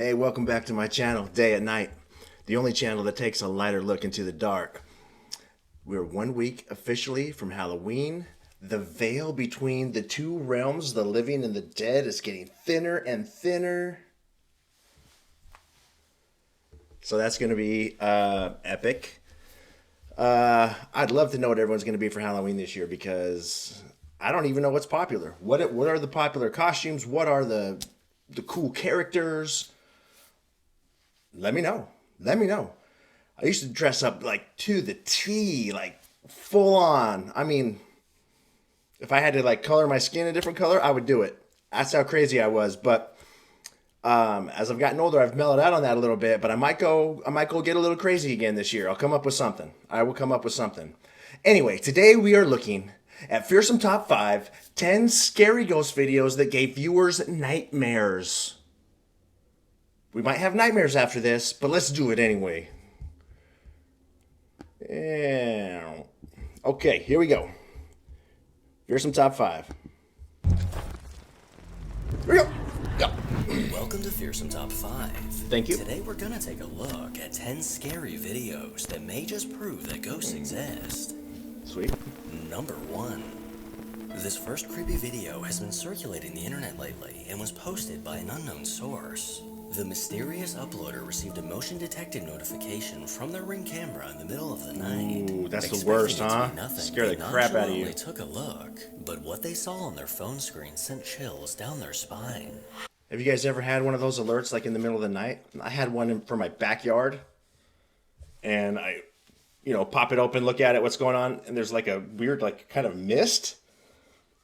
Hey, welcome back to my channel, Day at Night, the only channel that takes a lighter look into the dark. We're 1 week officially from Halloween. The veil between the two realms, the living and the dead, is getting thinner and thinner. So that's going to be epic. I'd love to know what everyone's going to be for Halloween this year because I don't even know what's popular. What are the popular costumes? What are the cool characters? Let me know. Let me know. I used to dress up like to the T, like full on. I mean, if I had to like color my skin a different color, I would do it. That's how crazy I was. But as I've gotten older, I've mellowed out on that a little bit. But I might go get a little crazy again this year. I'll come up with something. I will come up with something. Anyway, today we are looking at Fearsome Top 5, 10 scary ghost videos that gave viewers nightmares. We might have nightmares after this, but let's do it anyway. Yeah. Okay, here we go. Fearsome Top 5. Here we go. Go. Welcome to Fearsome Top 5. Thank you. Today we're gonna take a look at 10 scary videos that may just prove that ghosts exist. Sweet. Number 1. This first creepy video has been circulating the internet lately and was posted by an unknown source. The mysterious uploader received a motion detected notification from their Ring camera in the middle of the night. Ooh, that's the worst, huh? Scare the crap out of you. They took a look, but what they saw on their phone screen sent chills down their spine. Have you guys ever had one of those alerts like in the middle of the night? I had one for my backyard, and I, pop it open, look at it, what's going on, and there's like a weird, like kind of mist,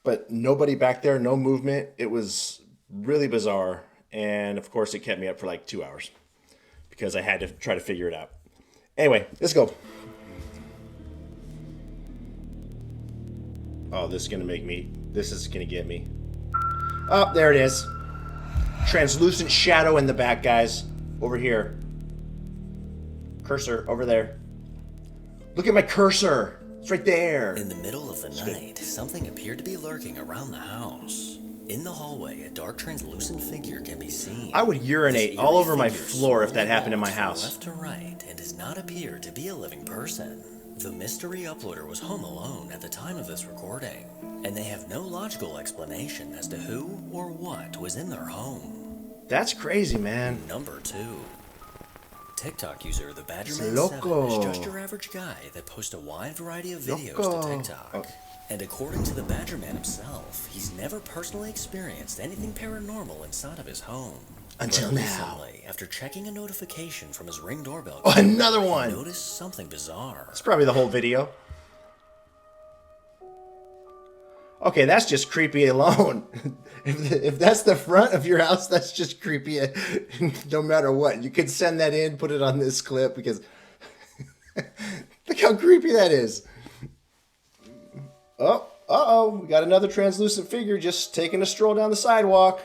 but nobody back there, no movement. It was really bizarre. And of course, it kept me up for like 2 hours because I had to try to figure it out. Anyway, let's go. Oh, this is going to get me. Oh, there it is. Translucent shadow in the back, guys. Over here. Cursor, over there. Look at my cursor. It's right there. In the middle of the night, something appeared to be lurking around the house. In the hallway, a dark translucent figure can be seen. I would urinate all over my floor if that happened in my house. Left to right and does not appear to be a living person. The mystery uploader was home alone at the time of this recording, and they have no logical explanation as to who or what was in their home. That's crazy, man. Number 2. TikTok user The Badgerman7 Loco. is just your average guy that posts a wide variety of videos to TikTok. Oh. And according to the Badgerman himself, he's never personally experienced anything paranormal inside of his home. Until but now. recently, after checking a notification from his Ring doorbell, Another one. he noticed something bizarre. It's probably the whole video. Okay, that's just creepy alone. If that's the front of your house, that's just creepy no matter what. You could send that in, put it on this clip because look how creepy that is. Oh, uh-oh, we got another translucent figure just taking a stroll down the sidewalk.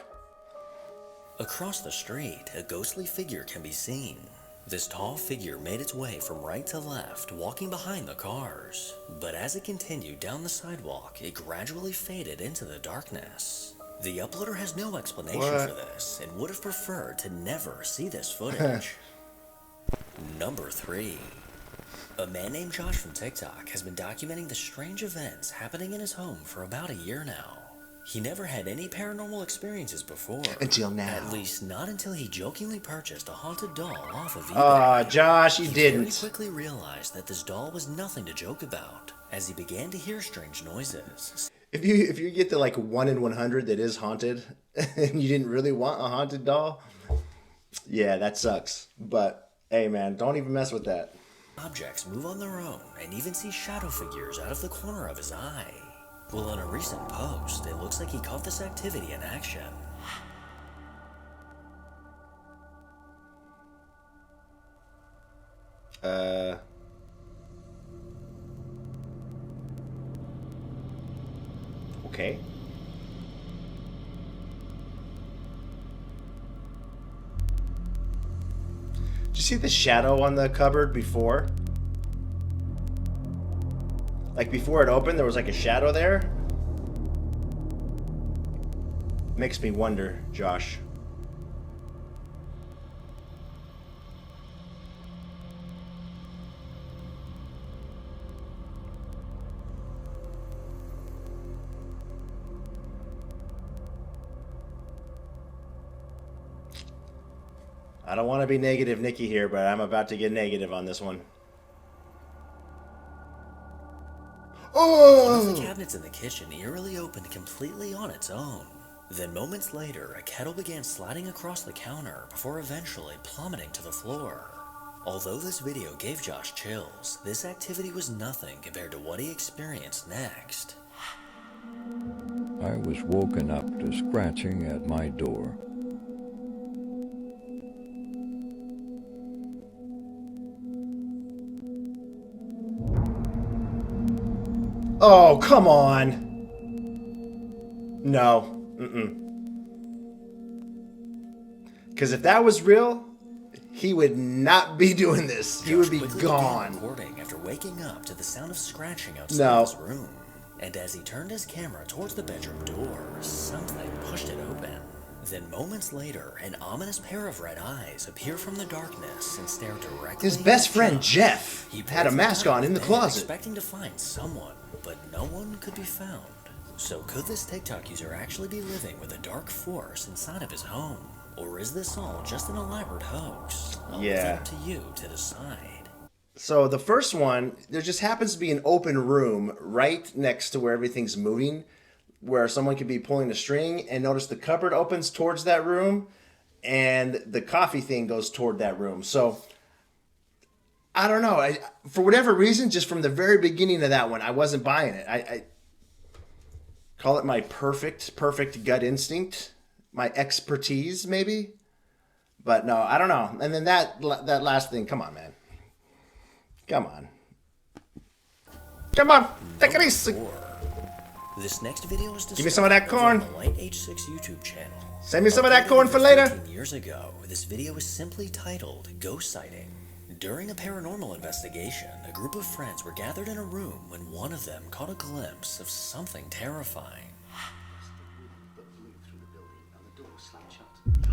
Across the street, a ghostly figure can be seen. This tall figure made its way from right to left, walking behind the cars. But as it continued down the sidewalk, it gradually faded into the darkness. The uploader has no explanation for this and would have preferred to never see this footage. Number 3. A man named Josh from TikTok has been documenting the strange events happening in his home for about a year now. He never had any paranormal experiences before. Until now. At least not until he jokingly purchased a haunted doll off of eBay. Aw, Josh, you didn't. He very quickly realized that this doll was nothing to joke about, as he began to hear strange noises. If you get to like 1 in 100 that is haunted, and you didn't really want a haunted doll, yeah, that sucks. But hey, man, don't even mess with that. Objects move on their own and even see shadow figures out of the corner of his eye. Well, in a recent post, it looks like he caught this activity in action. Okay. Did you see the shadow on the cupboard before? Like before it opened, there was like a shadow there. Makes me wonder, Josh. I don't want to be negative Nikki here, but I'm about to get negative on this one. One of the Oh! cabinets in the kitchen eerily opened completely on its own. Then moments later, a kettle began sliding across the counter before eventually plummeting to the floor. Although this video gave Josh chills, this activity was nothing compared to what he experienced next. I was woken up to scratching at my door. Oh, come on. No. Because if that was real, he would not be doing this. He would be Josh quickly began gone. recording after waking up to the sound of scratching outside his room. And as he turned his camera towards the bedroom door, something pushed it open. Then moments later, an ominous pair of red eyes appear from the darkness and stare directly His at best friend, Josh. Jeff, He had a pulled mask out on in the bed, closet. expecting to find someone, but no one could be found. So could this TikTok user actually be living with a dark force inside of his home? Or is this all just an elaborate hoax? I'll leave it up to you to decide. So the first one, there just happens to be an open room right next to where everything's moving, where someone could be pulling a string, and notice the cupboard opens towards that room and the coffee thing goes toward that room. So I don't know. For whatever reason, just from the very beginning of that one, I wasn't buying it. I call it my perfect gut instinct, my expertise maybe. But no, I don't know. And then that last thing, come on, man. Come on. Come on. Take it easy. This next video is Give me some of that corn. on the Light H6 YouTube channel. Send me some of that Uploaded corn for over later. 13 years ago, this video was simply titled Ghost Sighting. During a paranormal investigation, a group of friends were gathered in a room when one of them caught a glimpse of something terrifying.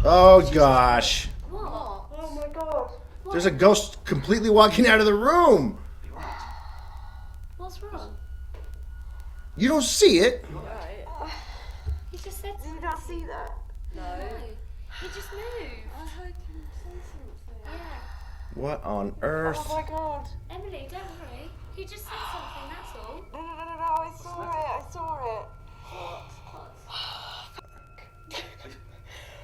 Oh gosh. What? Oh my god. There's a ghost completely walking out of the room. What's wrong? You don't see it. Right. He just said Did you not see that? no. He just moved. I heard him say something. Yeah. What on earth? Oh my god. Emily, don't worry. He just said something, that's all. No, I saw it. I saw it.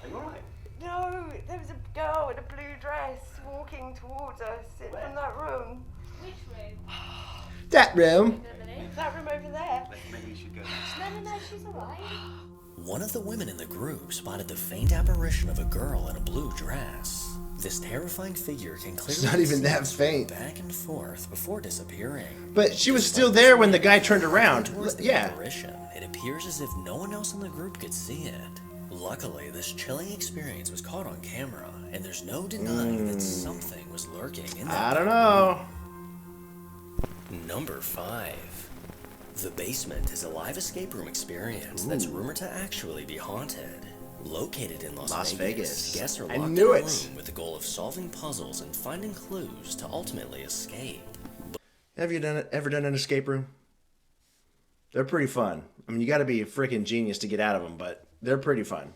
Are you alright? No, there was a girl in a blue dress walking towards us from that room. Which room? That room. Emily? That room over there. Maybe you should go. No, she's alright. One of the women in the group spotted the faint apparition of a girl in a blue dress. This terrifying figure can clearly not even be that seen faint. back and forth before disappearing. But she was still there when the guy turned around. Towards the Yeah. apparition, it appears as if no one else in the group could see it. Luckily, this chilling experience was caught on camera, and there's no denying that something was lurking in that. I don't know. Number 5. The basement is a live escape room experience that's rumored to actually be haunted. Located in Las Vegas, guests are I locked knew in a it. room with the goal of solving puzzles and finding clues to ultimately escape. Have you ever done an escape room? They're pretty fun. I mean, you got to be a freaking genius to get out of them, but they're pretty fun.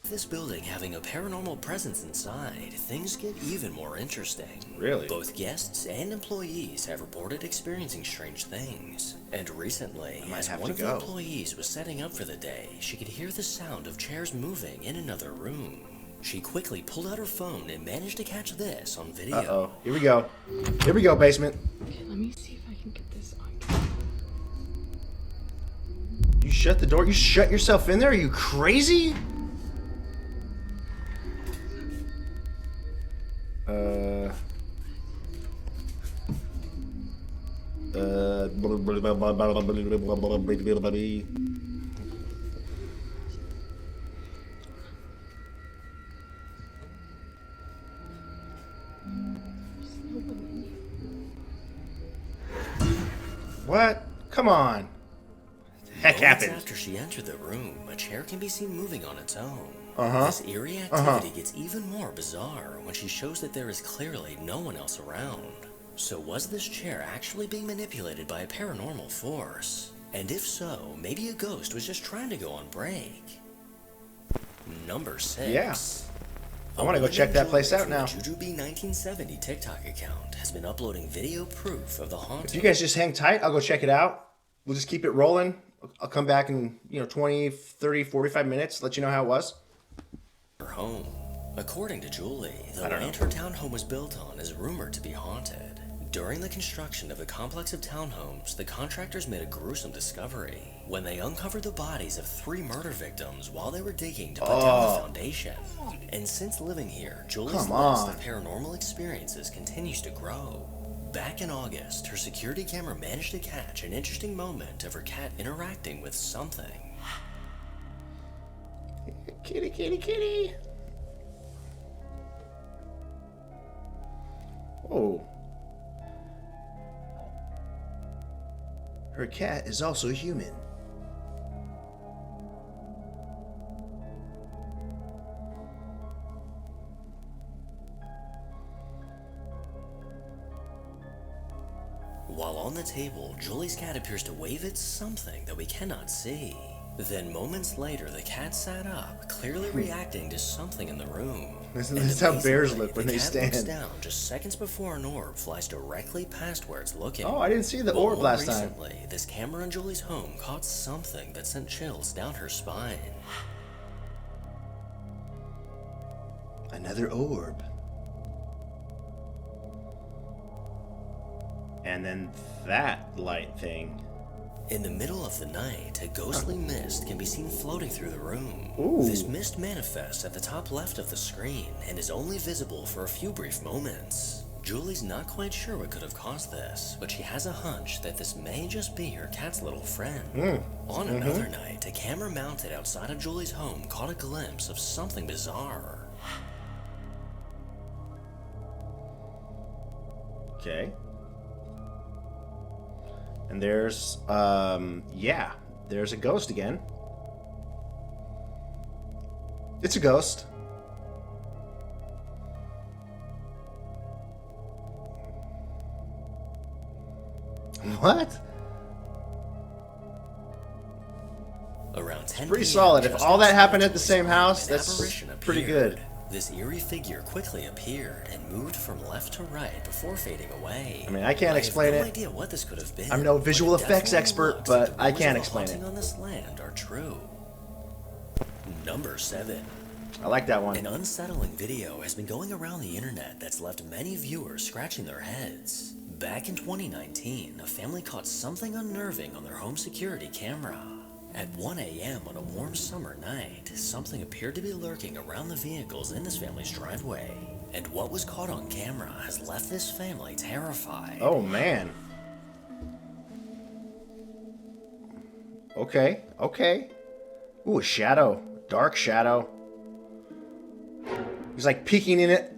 This building having a paranormal presence inside, things get even more interesting. Really? Both guests and employees have reported experiencing strange things. And recently, might as have one to of the go. employees was setting up for the day, she could hear the sound of chairs moving in another room. She quickly pulled out her phone and managed to catch this on video. Uh-oh. Here we go. Here we go, basement. Okay, let me see if I can get this on. You shut the door? You shut yourself in there? Are you crazy? What? Come on. Heck Moments happened. after she entered the room, a chair can be seen moving on its own. Uh-huh. This eerie activity gets even more bizarre when she shows that there is clearly no one else around. So was this chair actually being manipulated by a paranormal force? And if so, maybe a ghost was just trying to go on break. Number 6. Yeah. I want to go check that place out now. Jujubee1970 TikTok account has been uploading video proof of the haunting. If you guys just hang tight, I'll go check it out. We'll just keep it rolling. I'll come back in, 20, 30, 45 minutes, let you know how it was. Her home. According to Julie, the land her townhome was built on is rumored to be haunted. During the construction of a complex of townhomes, the contractors made a gruesome discovery when they uncovered the bodies of 3 murder victims while they were digging to put down the foundation. And since living here, Julie's list of paranormal experiences continues to grow. Back in August, her security camera managed to catch an interesting moment of her cat interacting with something. Kitty, kitty, kitty. Oh. Her cat is also human. While on the table, Julie's cat appears to wave at something that we cannot see. Then moments later, the cat sat up, clearly reacting to something in the room. That's how bears look when they stand. The cat looks down just seconds before an orb flies directly past where it's looking. Oh, I didn't see the orb last time. Recently, this camera in Julie's home caught something that sent chills down her spine. Another orb. And then that light thing. In the middle of the night, a ghostly mist can be seen floating through the room. Ooh. This mist manifests at the top left of the screen and is only visible for a few brief moments. Julie's not quite sure what could have caused this, but she has a hunch that this may just be her cat's little friend. On another night, a camera mounted outside of Julie's home caught a glimpse of something bizarre. Okay. And there's, there's a ghost again. It's a ghost. What? Around 10 Pretty p.m., solid. If just all that outside happened at the Julie's same home, house, an that's apparition pretty appeared. good. This eerie figure quickly appeared and moved from left to right before fading away. I mean, I can't explain have it. no idea what this could have been. I'm no visual but it effects definitely expert, looks but like the I rumors can't of a explain haunting it. on this land are true. Number 7. I like that An one. unsettling video has been going around the internet that's left many viewers scratching their heads. Back in 2019, a family caught something unnerving on their home security camera. At 1 a.m. on a warm summer night, something appeared to be lurking around the vehicles in this family's driveway. And what was caught on camera has left this family terrified. Oh, man. Okay, okay. Ooh, a shadow. Dark shadow. He's like peeking in it.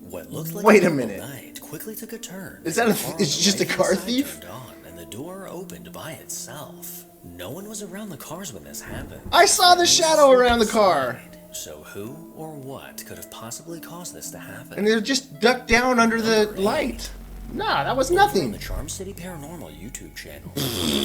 What looked like Wait a normal minute. night quickly took a turn. Is that as the car it's just a right car inside thief? turned on, and the door opened by itself. No one was around the cars when this happened. I saw the No one shadow was around the car. inside. So who or what could have possibly caused this to happen? And they're just ducked down under the light. Nah, that was On nothing. the Charm City Paranormal YouTube channel,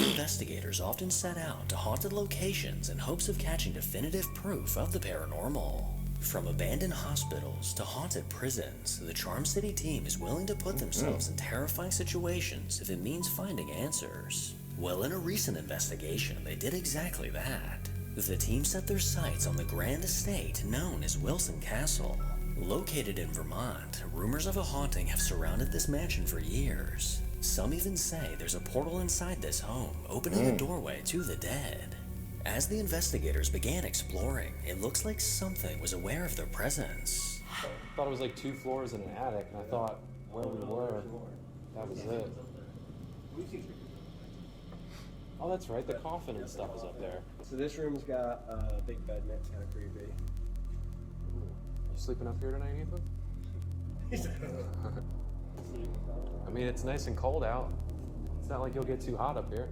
investigators often set out to haunted locations in hopes of catching definitive proof of the paranormal. From abandoned hospitals to haunted prisons, the Charm City team is willing to put themselves in terrifying situations if it means finding answers. Well, in a recent investigation, they did exactly that. The team set their sights on the grand estate known as Wilson Castle. Located in Vermont, rumors of a haunting have surrounded this mansion for years. Some even say there's a portal inside this home, opening a doorway to the dead. As the investigators began exploring, it looks like something was aware of their presence. I thought it was like 2 floors and an attic, and I thought where we were, that was it. Oh, that's right, the coffin and stuff is up there. So this room's got a big bed in it. It's kind of creepy. You sleeping up here tonight, Ethan? I mean, it's nice and cold out. It's not like you'll get too hot up here.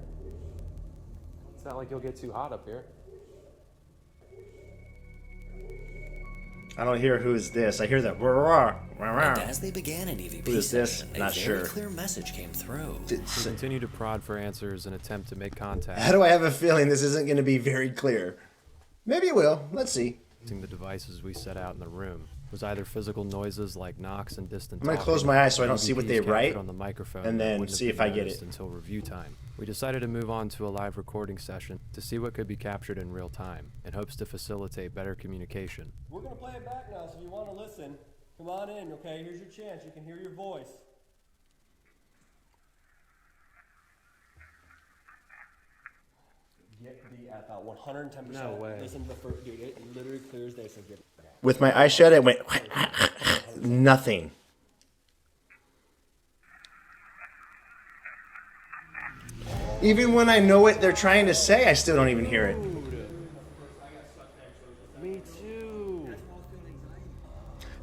It's not like you'll get too hot up here. I don't hear who is this. I hear that. Rah, rah. And as they began an EVP Who is this? session, Not a very sure. clear message came through. We continue to prod for answers and attempt to make contact. How do I have a feeling this isn't going to be very clear? Maybe it will. Let's see. the devices we set out in the room. It was either physical noises like knocks and distant I'm gonna talking, close my eyes so I don't or see what they EVPs captured write, on the microphone and that then wouldn't see have if been I get noticed it. until review time. We decided to move on to a live recording session to see what could be captured in real time in hopes to facilitate better communication. We're gonna play it back now, so if you want to listen, come on in, okay? Here's your chance. You can hear your voice. Get the F out, 110%. No way. Listen to the first, dude, it literally clear as day, so get it out. With my eyes shut, it went nothing. Even when I know what they're trying to say, I still don't even hear it. Me too.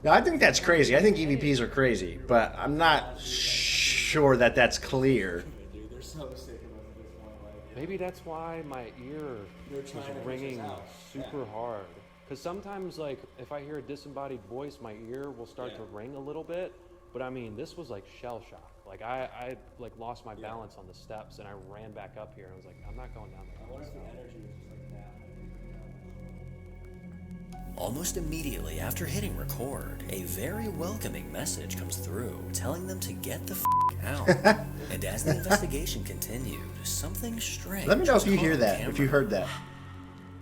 Now, I think that's crazy. I think EVPs are crazy, but I'm not sure that that's clear. Dude, they're so sick of us at this point. Like, Maybe that's why my ear is trying to push ringing us out. super hard. Because sometimes, like, if I hear a disembodied voice, my ear will start to ring a little bit. But I mean, this was like shell shock. Like I like lost my balance on the steps, and I ran back up here. And I was like, I'm not going down there. I wonder if the energy was just like that. Almost immediately after hitting record, a very welcoming message comes through telling them to get the out. And as the investigation continued, something strange. Let me know was if you caught hear on that, camera. if you heard that.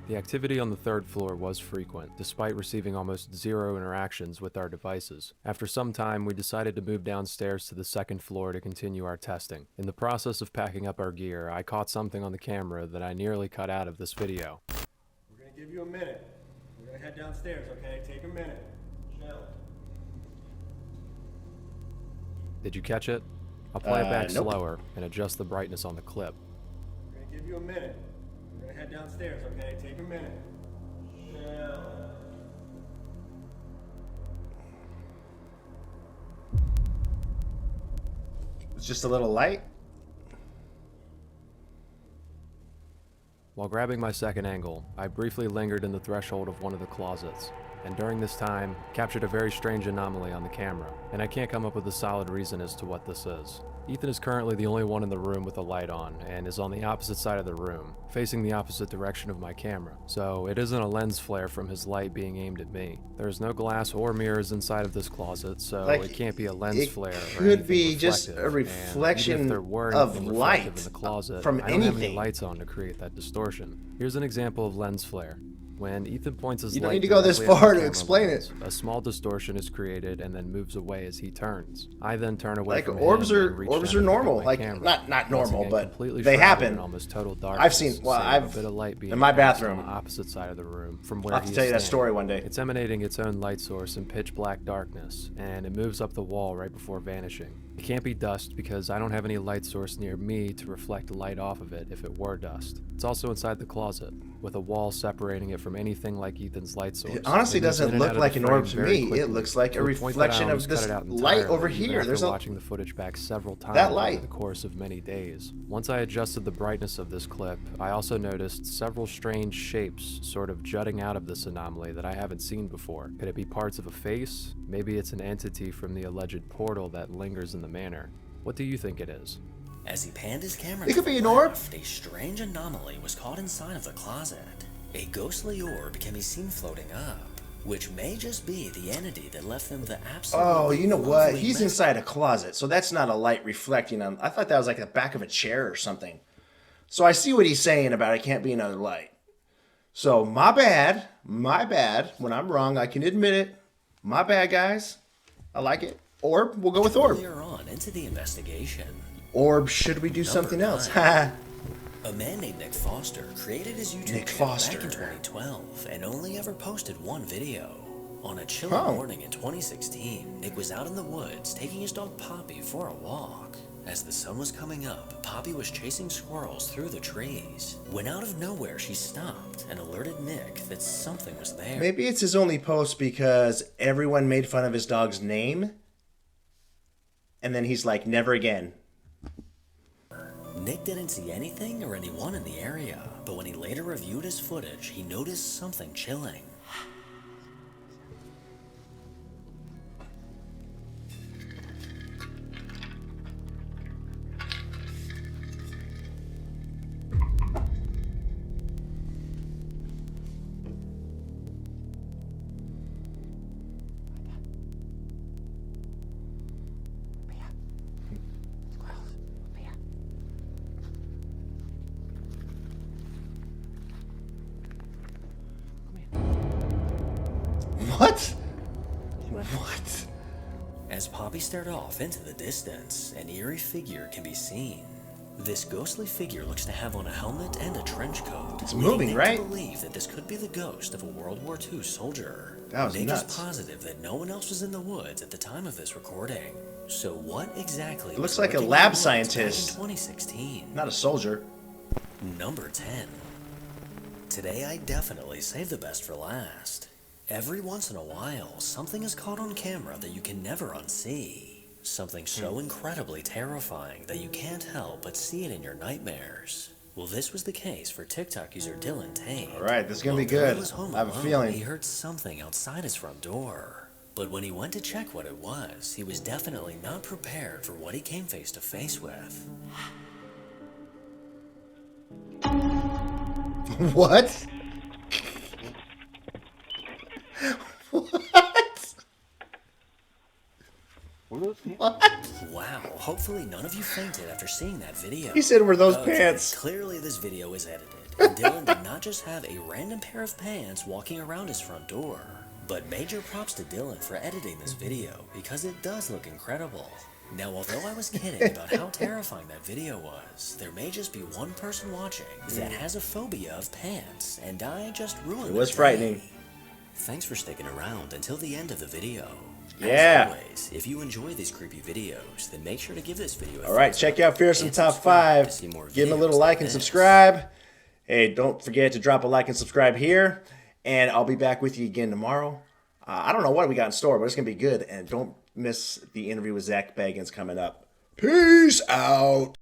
The activity on the third floor was frequent, despite receiving almost zero interactions with our devices. After some time, we decided to move downstairs to the second floor to continue our testing. In the process of packing up our gear, I caught something on the camera that I nearly cut out of this video. We're gonna give you a minute. We're gonna head downstairs, okay? Take a minute. Chill. Did you catch it? I'll play it back Nope. slower and adjust the brightness on the clip. We're gonna give you a minute. We're gonna head downstairs, okay? Take a minute. Chill. It's just a little light. While grabbing my second angle, I briefly lingered in the threshold of one of the closets, and during this time, captured a very strange anomaly on the camera, and I can't come up with a solid reason as to what this is. Ethan is currently the only one in the room with a light on, and is on the opposite side of the room, facing the opposite direction of my camera, so it isn't a lens flare from his light being aimed at me. There's no glass or mirrors inside of this closet, so Like, it can't be a lens it flare or could anything be just reflective, a and reflection even if there were of anything reflective light in the closet, from I don't have any anything. lights on to create that distortion. Here's an example of lens flare. When Ethan points his You don't light need to go this directly at the far to camera explain lens, it. a small distortion is created and then moves away as he turns. I then turn away Like from orbs him are and reach orbs down are to pick up normal. my Like camera. not Once normal, again, but completely they shrouded happen. in almost total darkness, I've seen. Well, save a I've bit of light being in my cast bathroom. on the opposite side of the room from where I'll have he to tell is you that standing. story one day. It's emanating its own light source in pitch black darkness, and it moves up the wall right before vanishing. It can't be dust because I don't have any light source near me to reflect light off of it if it were dust. It's also inside the closet, with a wall separating it from anything like Ethan's light source. It honestly It moves doesn't in and look out of like the an frame orb to very me. It quickly, looks like a to the point that I reflection of almost cut this it out light entirely, over even here. after There's a watching the footage back several times That over light. the course of many days. Once I adjusted the brightness of this clip, I also noticed several strange shapes sort of jutting out of this anomaly that I haven't seen before. Could it be parts of a face? Maybe it's an entity from the alleged portal that lingers in the manor. What do you think it is? As he panned his camera It could to be the an orb. left, a strange anomaly was caught inside of the closet. A ghostly orb can be seen floating up, which may just be the entity that left them the absolute. Oh, you know what? He's inside a closet, so that's not a light reflecting on. I thought that was like the back of a chair or something. So I see what he's saying about it can't be another light. So my bad. When I'm wrong, I can admit it. My bad, guys. I like it. Orb, we'll go with orb. Earlier on into the investigation, Orb, should we do something else? a man named Nick Foster created his YouTube Nick channel Foster. back in 2012 and only ever posted one video. On a chilly Oh. morning in 2016, Nick was out in the woods taking his dog Poppy for a walk. As the sun was coming up, Poppy was chasing squirrels through the trees, when out of nowhere she stopped and alerted Nick that something was there. Maybe it's his only post because everyone made fun of his dog's name. And then he's like, never again. Nick didn't see anything or anyone in the area, but when he later reviewed his footage, he noticed something chilling. What? What? As Poppy stared off into the distance, an eerie figure can be seen. This ghostly figure looks to have on a helmet and a trench coat. It's moving, leading right? to believe that this could be the ghost of a World War II soldier. That was Nick nuts. is positive that no one else was in the woods at the time of this recording. So what exactly? It looks was like a lurking in lab the woods scientist. back in 2016. Not a soldier. Number 10. Today I definitely save the best for last. Every once in a while, something is caught on camera that you can never unsee. Something so incredibly terrifying that you can't help but see it in your nightmares. Well, this was the case for TikTok user Dylan Tate. All right, this is gonna be While Dylan good. was home I have a alone, feeling. he heard something outside his front door. But when he went to check what it was, he was definitely not prepared for what he came face to face with. What? What? What? Wow, hopefully none of you fainted after seeing that video. He said, "Were those Okay, pants?" Clearly this video is edited, and Dylan did not just have a random pair of pants walking around his front door. But major props to Dylan for editing this video, because it does look incredible. Now, although I was kidding about how terrifying that video was, there may just be one person watching that has a phobia of pants, and I just ruined It was their frightening. day. Thanks for sticking around until the end of the video. Yeah. As always, if you enjoy these creepy videos, then make sure to give this video a All right, thumbs check up out Fearsome and Top subscribe 5. to see more Give him a videos little like and this. subscribe. Hey, don't forget to drop a like and subscribe here. And I'll be back with you again tomorrow. I don't know what we got in store, but it's going to be good. And don't miss the interview with Zach Bagans coming up. Peace out.